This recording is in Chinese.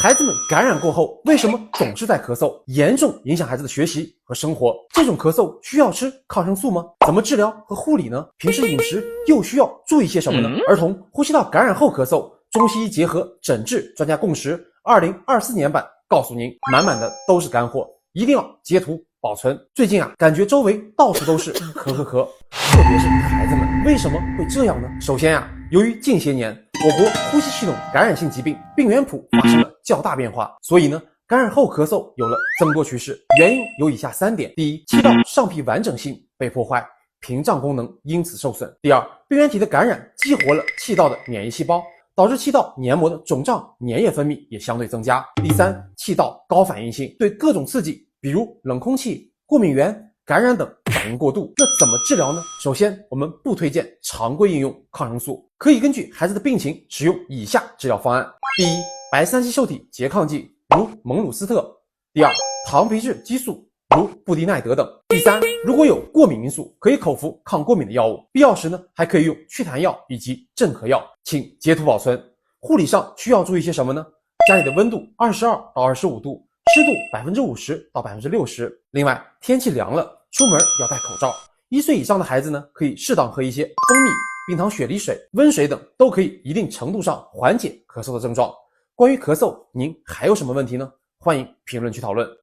孩子们感染过后为什么总是在咳嗽，严重影响孩子的学习和生活。这种咳嗽需要吃抗生素吗？怎么治疗和护理呢？平时饮食又需要注意些什么呢？儿童呼吸道感染后咳嗽，中西医结合诊治专家共识2024年版告诉您，满满的都是干货，一定要截图保存。最近感觉周围到处都是咳，特别是孩子们，为什么会这样呢？首先由于近些年我国呼吸系统感染性疾病病原谱发生了较大变化，所以感染后咳嗽有了增多趋势。原因有以下3点：第一，气道上皮完整性被破坏，屏障功能因此受损；第二，病原体的感染激活了气道的免疫细胞，导致气道黏膜的肿胀、粘液分泌也相对增加；第三，气道高反应性，对各种刺激，比如冷空气、过敏原、感染等反应过度。那怎么治疗呢？首先，我们不推荐常规应用抗生素，可以根据孩子的病情使用以下治疗方案：第一，白三烯溴体拮抗剂，如蒙鲁斯特；第二，糖皮质激素，如布地奈德等；第三，如果有过敏因素，可以口服抗过敏的药物，必要时还可以用祛痰药以及镇咳药，请截图保存。护理上需要注意些什么呢？家里的温度22到25度，湿度50%到60%。另外，天气凉了，出门要戴口罩。1岁以上的孩子可以适当喝一些蜂蜜、冰糖雪梨水、温水等，都可以一定程度上缓解咳嗽的症状。关于咳嗽，您还有什么问题呢？欢迎评论区讨论。